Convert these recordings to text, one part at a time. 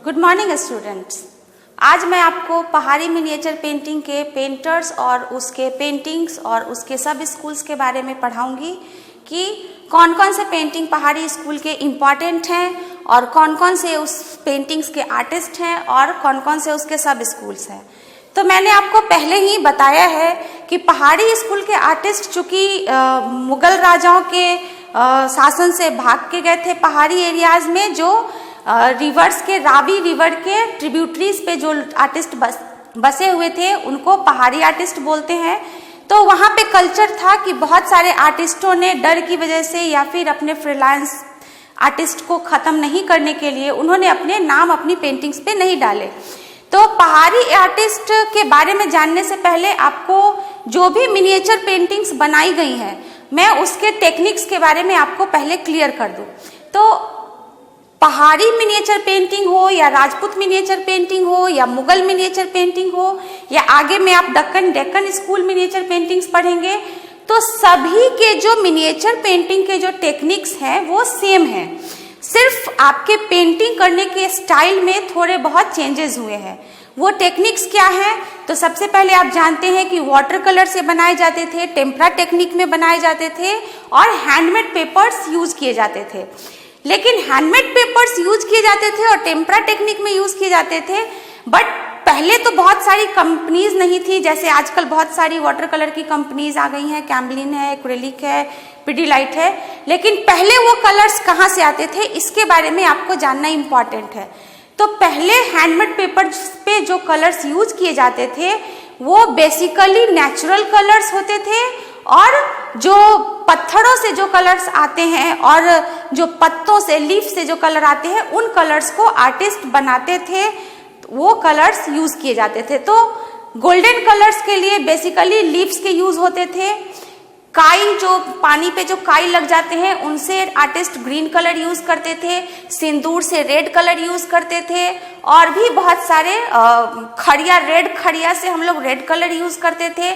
Good morning students. आज मैं आपको पहाड़ी मिनिएचर पेंटिंग के पेंटर्स और उसके पेंटिंग्स और उसके सब स्कूल्स के बारे में पढ़ाऊंगी कि कौन कौन से पेंटिंग पहाड़ी स्कूल के इम्पॉर्टेंट हैं और कौन कौन से उस पेंटिंग्स के आर्टिस्ट हैं और कौन कौन से उसके सब स्कूल्स हैं। तो मैंने आपको पहले ही बताया है कि पहाड़ी स्कूल के आर्टिस्ट चूँकि मुगल राजाओं के शासन से भाग के गए थे पहाड़ी एरियाज में, जो रिवर्स के रावी रिवर के ट्रिब्यूटरीज पे जो आर्टिस्ट बसे हुए थे उनको पहाड़ी आर्टिस्ट बोलते हैं। तो वहाँ पे कल्चर था कि बहुत सारे आर्टिस्टों ने डर की वजह से या फिर अपने फ्रीलांस आर्टिस्ट को ख़त्म नहीं करने के लिए उन्होंने अपने नाम अपनी पेंटिंग्स पे नहीं डाले। तो पहाड़ी आर्टिस्ट के बारे में जानने से पहले आपको जो भी मिनिएचर पेंटिंग्स बनाई गई हैं मैं उसके टेक्निक्स के बारे में आपको पहले क्लियर कर दूं। तो पहाड़ी मिनिएचर पेंटिंग हो या राजपूत मिनिएचर पेंटिंग हो या मुगल मिनिएचर पेंटिंग हो या आगे में आप डेक्कन स्कूल मिनिएचर पेंटिंग्स पढ़ेंगे, तो सभी के जो मिनिएचर पेंटिंग के जो टेक्निक्स हैं वो सेम हैं। सिर्फ आपके पेंटिंग करने के स्टाइल में थोड़े बहुत चेंजेस हुए हैं। वो टेक्निक्स क्या हैं? तो सबसे पहले आप जानते हैं कि वाटर कलर से बनाए जाते थे, टेम्परा टेक्निक में बनाए जाते थे और हैंडमेड पेपर्स यूज किए जाते थे। लेकिन हैंडमेड पेपर्स यूज किए जाते थे और टेम्परा टेक्निक में यूज किए जाते थे, बट पहले तो बहुत सारी कंपनीज नहीं थी। जैसे आजकल बहुत सारी वाटर कलर की कंपनीज आ गई हैं, कैम्बलिन है, एक्रेलिक है, पिडीलाइट है। लेकिन पहले वो कलर्स कहाँ से आते थे इसके बारे में आपको जानना इम्पॉर्टेंट है। तो पहले हैंडमेड पेपर पे जो कलर्स यूज किए जाते थे वो बेसिकली नेचुरल कलर्स होते थे और जो पत्थरों से जो कलर्स आते हैं और जो पत्तों से लीफ से जो कलर आते हैं उन कलर्स को आर्टिस्ट बनाते थे, वो कलर्स यूज किए जाते थे। तो गोल्डन कलर्स के लिए बेसिकली लीव्स के यूज होते थे। काई, जो पानी पे जो काई लग जाते हैं उनसे आर्टिस्ट ग्रीन कलर यूज करते थे। सिंदूर से रेड कलर यूज करते थे और भी बहुत सारे खड़िया, रेड खड़िया से हम लोग रेड कलर यूज करते थे।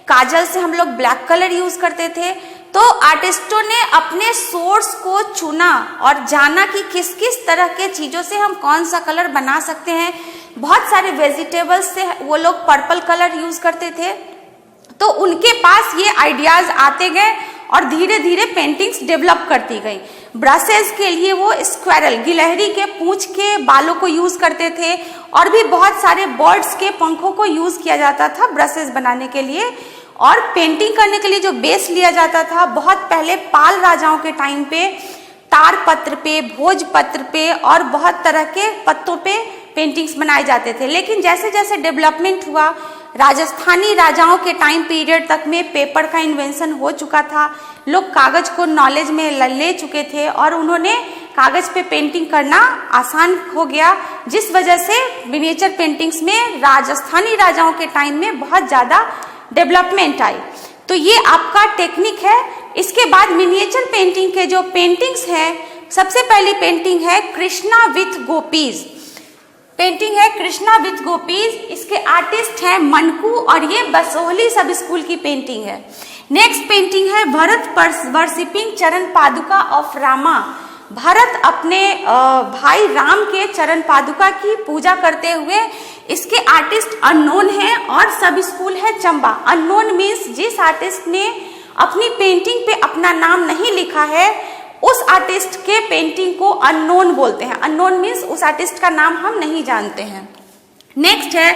काजल से हम लोग ब्लैक कलर यूज करते थे। तो आर्टिस्टों ने अपने सोर्स को चुना और जाना कि किस किस तरह के चीजों से हम कौन सा कलर बना सकते हैं। बहुत सारे वेजिटेबल्स से वो लोग पर्पल कलर यूज करते थे। तो उनके पास ये आइडियाज आते गए और धीरे धीरे पेंटिंग्स डेवलप करती गई। ब्रशेज के लिए वो स्क्वायरल, गिलहरी के पूंछ के बालों को यूज करते थे और भी बहुत सारे बर्ड्स के पंखों को यूज किया जाता था ब्रशेज बनाने के लिए। और पेंटिंग करने के लिए जो बेस लिया जाता था, बहुत पहले पाल राजाओं के टाइम पे तार पत्र पे, भोज पत्र पे और बहुत तरह के पत्तों पे पेंटिंग्स बनाए जाते थे। लेकिन जैसे जैसे डेवलपमेंट हुआ, राजस्थानी राजाओं के टाइम पीरियड तक में पेपर का इन्वेंशन हो चुका था, लोग कागज को नॉलेज में ले चुके थे और उन्होंने कागज पे पेंटिंग करना आसान हो गया, जिस वजह से मिनिएचर पेंटिंग्स में राजस्थानी राजाओं के टाइम में बहुत ज़्यादा डेवलपमेंट आई। तो ये आपका टेक्निक है। इसके बाद मिनिएचर पेंटिंग के जो पेंटिंग्स हैं, सबसे पहली पेंटिंग है कृष्णा विथ गोपीज। पेंटिंग है कृष्णा विथ गोपीज, इसके आर्टिस्ट हैं मनकू और ये बसोहली सब स्कूल की पेंटिंग है। नेक्स्ट पेंटिंग है भरत वर्शिपिंग चरण पादुका ऑफ रामा। भरत अपने भाई राम के चरण पादुका की पूजा करते हुए, इसके आर्टिस्ट अननोन है और सब स्कूल है चंबा। अननोन मीन्स जिस आर्टिस्ट ने अपनी पेंटिंग पे अपना नाम नहीं लिखा है उस आर्टिस्ट के पेंटिंग को अननोन बोलते हैं। अननोन मीन्स उस आर्टिस्ट का नाम हम नहीं जानते हैं। नेक्स्ट है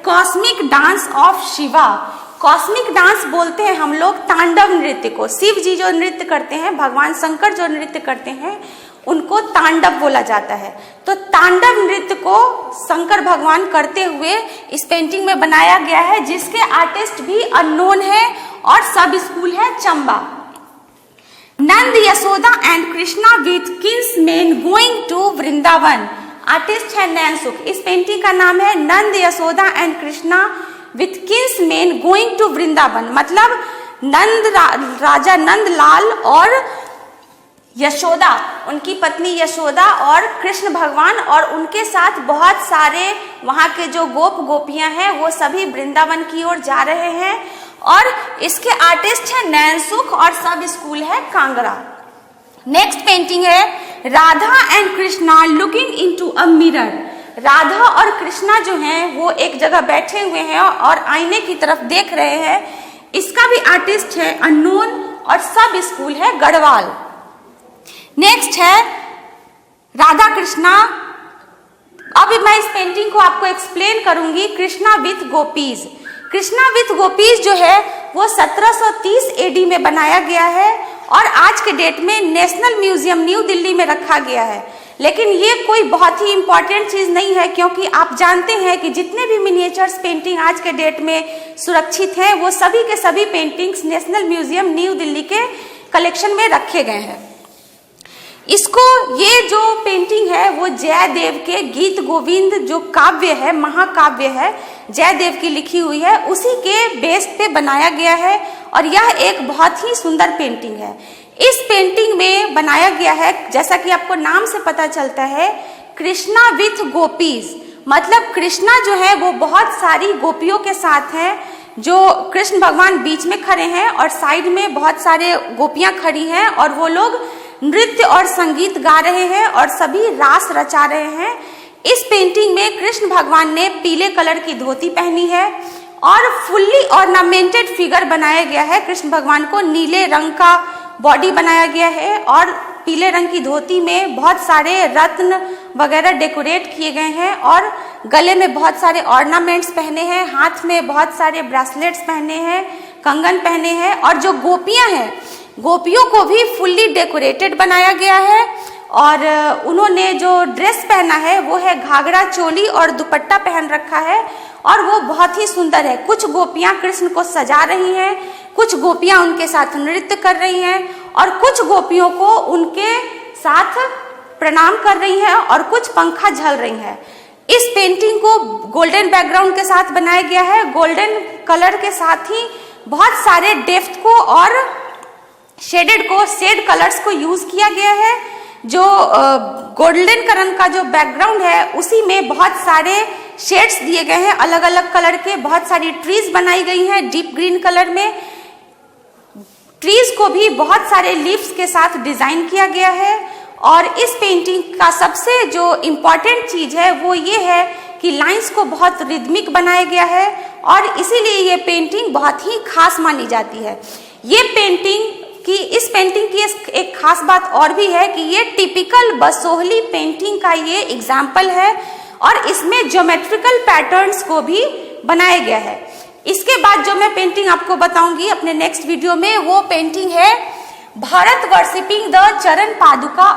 cosmic dance of Shiva. Cosmic dance बोलते हैं हम लोग तांडव नृत्य को। शिव जी जो नृत्य करते हैं, भगवान शंकर जो नृत्य करते हैं, उनको तांडव बोला जाता है। तो तांडव नृत्य को शंकर भगवान करते हुए इस पेंटिंग में बनाया गया है, जिसके आर्टिस्ट भी अननोन है और सब स्कूल है Chamba. Nand Yashoda and Krishna with kinsmen going to Vrindavan. Artist है नैनसुख। इस पेंटिंग का नाम है Nand Yashoda and Krishna with kinsmen going to Vrindavan. मतलब राजा नंद लाल और यशोदा, उनकी पत्नी यशोदा और कृष्ण भगवान और उनके साथ बहुत सारे वहाँ के जो गोपियां हैं वो सभी वृंदावन की ओर जा रहे हैं। और इसके आर्टिस्ट है नैनसुख और सब स्कूल है कांगड़ा। नेक्स्ट पेंटिंग है Radha and Krishna looking into a mirror. Radha और कृष्णा जो हैं वो एक जगह बैठे हुए हैं और आईने की तरफ देख रहे हैं। इसका भी आर्टिस्ट है अननोन और सब स्कूल है गढ़वाल। नेक्स्ट है राधा कृष्णा। अब मैं इस पेंटिंग को आपको एक्सप्लेन करूंगी। Krishna with gopis. Krishna with gopis जो है वो 1730 एडी में बनाया गया है और आज के डेट में नेशनल म्यूजियम न्यू दिल्ली में रखा गया है। लेकिन ये कोई बहुत ही इंपॉर्टेंट चीज नहीं है, क्योंकि आप जानते हैं कि जितने भी मिनिएचर्स पेंटिंग आज के डेट में सुरक्षित हैं वो सभी के सभी paintings national museum new Delhi के कलेक्शन में रखे गए हैं। इसको ये जो पेंटिंग है वो जयदेव के गीत गोविंद जो काव्य है, महाकाव्य है, जयदेव की लिखी हुई है, उसी के बेस पे बनाया गया है और यह एक बहुत ही सुंदर पेंटिंग है। इस पेंटिंग में बनाया गया है, जैसा कि आपको नाम से पता चलता है, कृष्णा विथ गोपीज। मतलब कृष्णा जो है वो बहुत सारी गोपियों के साथ हैं, जो कृष्ण भगवान बीच में खड़े हैं और साइड में बहुत सारे गोपियां खड़ी हैं और वो लोग नृत्य और संगीत गा रहे हैं और सभी रास रचा रहे हैं। इस पेंटिंग में कृष्ण भगवान ने पीले कलर की धोती पहनी है और फुल्ली ऑर्नामेंटेड फिगर बनाया गया है। कृष्ण भगवान को नीले रंग का बॉडी बनाया गया है और पीले रंग की धोती में बहुत सारे रत्न वगैरह डेकोरेट किए गए हैं और गले में बहुत सारे ऑर्नामेंट्स पहने हैं, हाथ में बहुत सारे ब्रेसलेट्स पहने हैं, कंगन पहने हैं। और जो गोपियां हैं, गोपियों को भी फुल्ली डेकोरेटेड बनाया गया है और उन्होंने जो ड्रेस पहना है वो है घाघरा चोली और दुपट्टा पहन रखा है और वो बहुत ही सुंदर है। कुछ गोपियां कृष्ण को सजा रही हैं, कुछ गोपियां उनके साथ नृत्य कर रही हैं और कुछ गोपियों को उनके साथ प्रणाम कर रही हैं और कुछ पंखा झल रही हैं। इस पेंटिंग को गोल्डन बैकग्राउंड के साथ बनाया गया है। गोल्डन कलर के साथ ही बहुत सारे डेप्थ को और शेड कलर्स को यूज किया गया है। जो गोल्डन कलर का जो बैकग्राउंड है उसी में बहुत सारे शेड्स दिए गए हैं अलग अलग कलर के। बहुत सारी ट्रीज बनाई गई हैं डीप ग्रीन कलर में। ट्रीज को भी बहुत सारे लीव्स के साथ डिजाइन किया गया है और इस पेंटिंग का सबसे जो इम्पोर्टेंट चीज है वो ये है कि लाइंस को बहुत रिदमिक बनाया गया है और इसीलिए ये पेंटिंग बहुत ही खास मानी जाती है। इस पेंटिंग की एक खास बात और भी है कि ये टिपिकल बसोहली पेंटिंग का ये एग्जाम्पल है और इसमें ज्योमेट्रिकल पैटर्न्स को भी बनाया गया है। इसके बाद जो मैं पेंटिंग आपको बताऊंगी अपने नेक्स्ट वीडियो में, वो पेंटिंग है भारत वर्शिपिंग द चरण पादुका।